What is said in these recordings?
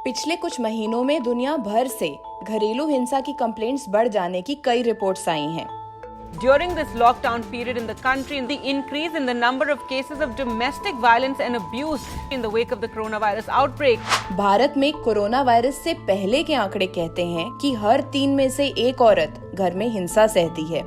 पिछले कुछ महीनों में दुनिया भर से घरेलू हिंसा की कंप्लेंट्स बढ़ जाने की कई रिपोर्ट्स आई हैं। During this lockdown period in the country, the increase in the number of cases of domestic violence and abuse in the wake of the coronavirus outbreak. Bharat में कोरोना वायरस से पहले के आंकड़े कहते हैं कि हर 3 में से 1 औरत घर में हिंसा सहती है।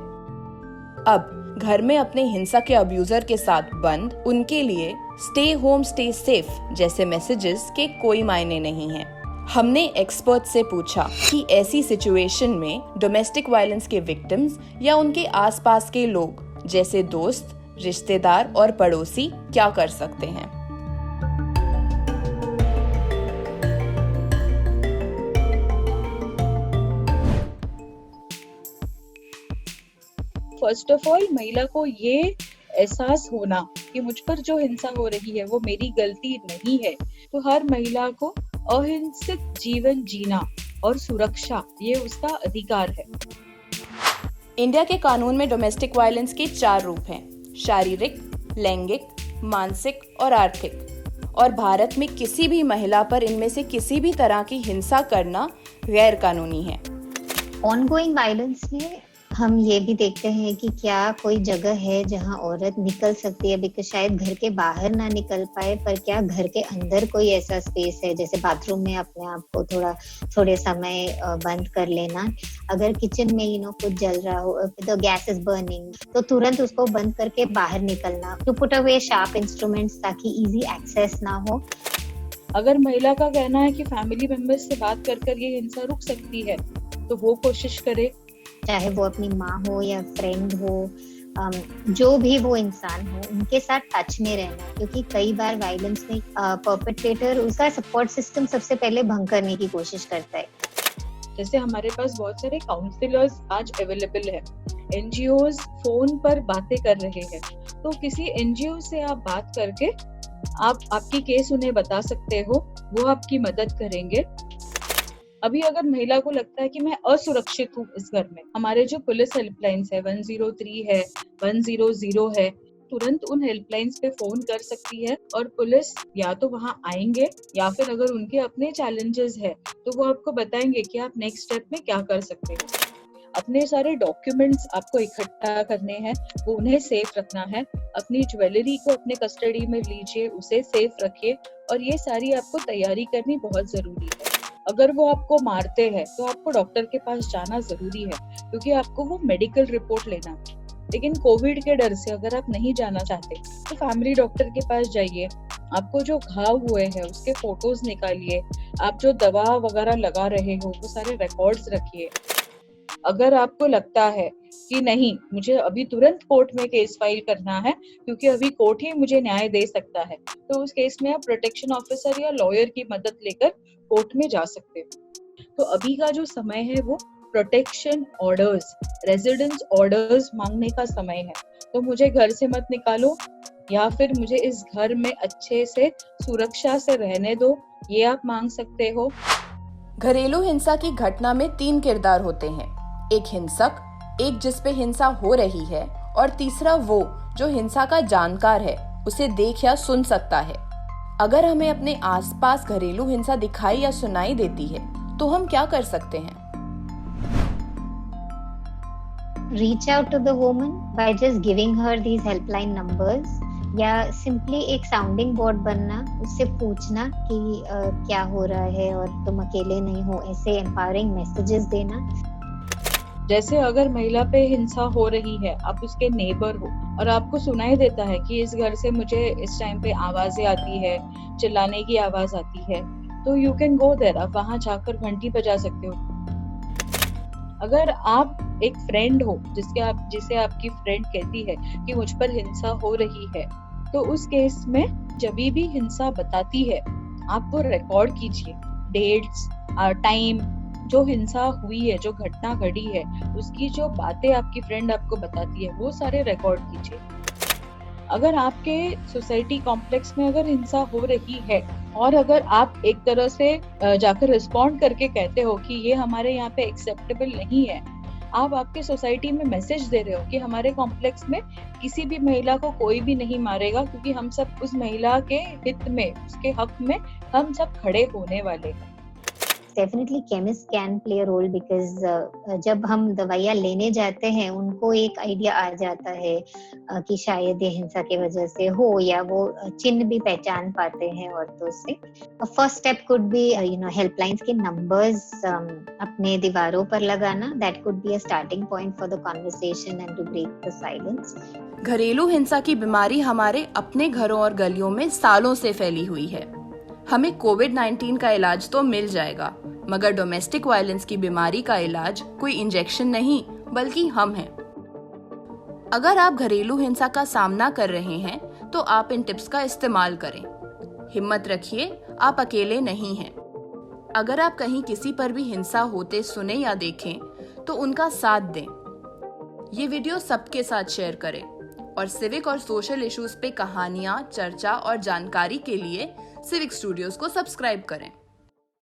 अब घर में अपने हिंसा के अब्यूजर के साथ बंद उनके लिए स्टे होम स्टे सेफ जैसे मैसेजेस के कोई मायने नहीं हैं। हमने एक्सपर्ट से पूछा कि ऐसी सिचुएशन में डोमेस्टिक वायलेंस के विक्टिम्स या उनके आसपास के लोग जैसे दोस्त, रिश्तेदार और पड़ोसी क्या कर सकते हैं। फर्स्ट ऑफ ऑल महिला को ये एहसास होना कि मुझ पर जो हिंसा हो रही है वो मेरी गलती नहीं है, तो हर महिला को अहिंसित जीवन जीना और सुरक्षा ये उसका अधिकार है। इंडिया के कानून में डोमेस्टिक वायलेंस के 4 रूप हैं: शारीरिक, लैंगिक, मानसिक और आर्थिक। और भारत में किसी भी महिला पर इनमें से किसी भी तरह की हिंसा करना गैर कानूनी है। ऑनगोइंग वायलेंस में हम ये भी देखते हैं कि क्या कोई जगह है जहां औरत निकल सकती है, बिकॉज शायद घर के बाहर ना निकल पाए, पर क्या घर के अंदर कोई ऐसा स्पेस है, जैसे बाथरूम में अपने आप को थोड़े समय बंद कर लेना। अगर किचन में कुछ जल रहा हो, द गैस इज बर्निंग, तो तुरंत उसको बंद करके बाहर निकलना, to put away sharp instruments ताकि इजी एक्सेस ना हो। अगर महिला का कहना है कि फैमिली मेंबर्स से बात कर ये हिंसा रुक सकती है तो वो कोशिश करे, चाहे वो अपनी माँ हो या फ्रेंड हो, जो भी वो इंसान हो, उनके साथ टच में रहना, क्योंकि कई बार वायलेंस में परपेट्रेटर उसका सपोर्ट सिस्टम सबसे पहले भंग करने की कोशिश करता है। जैसे हमारे पास बहुत सारे काउंसलर्स आज अवेलेबल है, एनजीओज फोन पर बातें कर रहे हैं, तो किसी एनजीओ से आप बात करके आप आपकी केस उन्हें बता सकते हो, वो आपकी मदद करेंगे। अभी अगर महिला को लगता है कि मैं असुरक्षित हूँ इस घर में, हमारे जो पुलिस हेल्पलाइंस है 103 है, 100 है, तुरंत उन हेल्पलाइंस पे फोन कर सकती है और पुलिस या तो वहाँ आएंगे या फिर अगर उनके अपने चैलेंजेस है तो वो आपको बताएंगे कि आप नेक्स्ट स्टेप में क्या कर सकते हो। अपने सारे डॉक्यूमेंट्स आपको इकट्ठा करने हैं, वो उन्हें सेफ रखना है। अपनी ज्वेलरी को अपने कस्टडी में लीजिए, उसे सेफ रखिए, और ये सारी आपको तैयारी करनी बहुत जरूरी है। अगर वो आपको मारते हैं तो आपको डॉक्टर के पास जाना जरूरी है, क्योंकि आपको वो मेडिकल रिपोर्ट लेना है। लेकिन कोविड के डर से अगर आप नहीं जाना चाहते तो फैमिली डॉक्टर के पास जाइए, आपको जो घाव हुए हैं उसके फोटोज निकालिए, आप जो दवा वगैरह लगा रहे हो वो सारे रिकॉर्ड्स रखिए। अगर आपको लगता है कि नहीं, मुझे अभी तुरंत कोर्ट में केस फाइल करना है क्योंकि अभी कोर्ट ही मुझे न्याय दे सकता है, तो उस केस में आप प्रोटेक्शन ऑफिसर या लॉयर की मदद लेकर कोर्ट में जा सकते हो। तो अभी का जो समय है वो प्रोटेक्शन ऑर्डर्स, रेजिडेंस ऑर्डर्स मांगने का समय है। तो मुझे घर से मत निकालो या फिर मुझे इस घर में अच्छे से सुरक्षा से रहने दो, ये आप मांग सकते हो। घरेलू हिंसा की घटना में 3 किरदार होते हैं: एक हिंसक, एक जिस पे हिंसा हो रही है, और तीसरा वो जो हिंसा का जानकार है, उसे देख या सुन सकता है। अगर हमें अपने आसपास घरेलू हिंसा दिखाई या सुनाई देती है तो हम क्या कर सकते हैं? Reach out to the woman by just giving her these helpline numbers, या सिंपली एक साउंडिंग बोर्ड बनना, उससे पूछना कि क्या हो रहा है और तुम अकेले नहीं हो, ऐसे एम्पावरिंग मैसेजेस देना। जैसे अगर महिला पे हिंसा हो रही है, आप उसके नेबर हो और आपको सुनाई देता है कि इस घर से मुझे इस टाइम पे आवाजें आती है, चिल्लाने की आवाज आती है, तो यू कैन गो देयर, आप वहां जाकर घंटी बजा सकते हो। अगर आप एक फ्रेंड हो जिसे आपकी फ्रेंड कहती है कि मुझ पर हिंसा हो रही है, तो उस केस में जब भी हिंसा बताती है आप वो रिकॉर्ड कीजिए, डेट्स, टाइम, जो हिंसा हुई है, जो घटना घटी है, उसकी जो बातें आपकी फ्रेंड आपको बताती है वो सारे रिकॉर्ड कीजिए। अगर आपके सोसाइटी कॉम्प्लेक्स में अगर हिंसा हो रही है और अगर आप एक तरह से जाकर रिस्पॉन्ड करके कहते हो कि ये हमारे यहाँ पे एक्सेप्टेबल नहीं है, आप आपके सोसाइटी में मैसेज दे रहे हो कि हमारे कॉम्प्लेक्स में किसी भी महिला को कोई भी नहीं मारेगा, क्योंकि हम सब उस महिला के हित में, उसके हक में हम सब खड़े होने वाले हैं। Definitely chemist can play a role because जब हम दवाइयाँ लेने जाते हैं उनको एक आइडिया आ जाता है कि शायद ये हिंसा की वजह से हो, या वो चिन्ह भी पहचान पाते हैं औरतों से। First step could be helplines के नंबर्स अपने दीवारों पर लगाना। That could be a starting point for the conversation and to break the silence. घरेलू हिंसा की बीमारी हमारे अपने घरों और गलियों में सालों से फैली हुई है। हमें कोविड-19 का इलाज तो मिल जाएगा, मगर डोमेस्टिक वायलेंस की बीमारी का इलाज कोई इंजेक्शन नहीं बल्कि हम हैं। अगर आप घरेलू हिंसा का सामना कर रहे हैं तो आप इन टिप्स का इस्तेमाल करें। हिम्मत रखिए, आप अकेले नहीं हैं। अगर आप कहीं किसी पर भी हिंसा होते सुने या देखें तो उनका साथ दें। ये वीडियो सबके साथ शेयर करें और सिविक और सोशल इश्यूज पे कहानियां, चर्चा और जानकारी के लिए सिविक स्टूडियोज को सब्सक्राइब करें।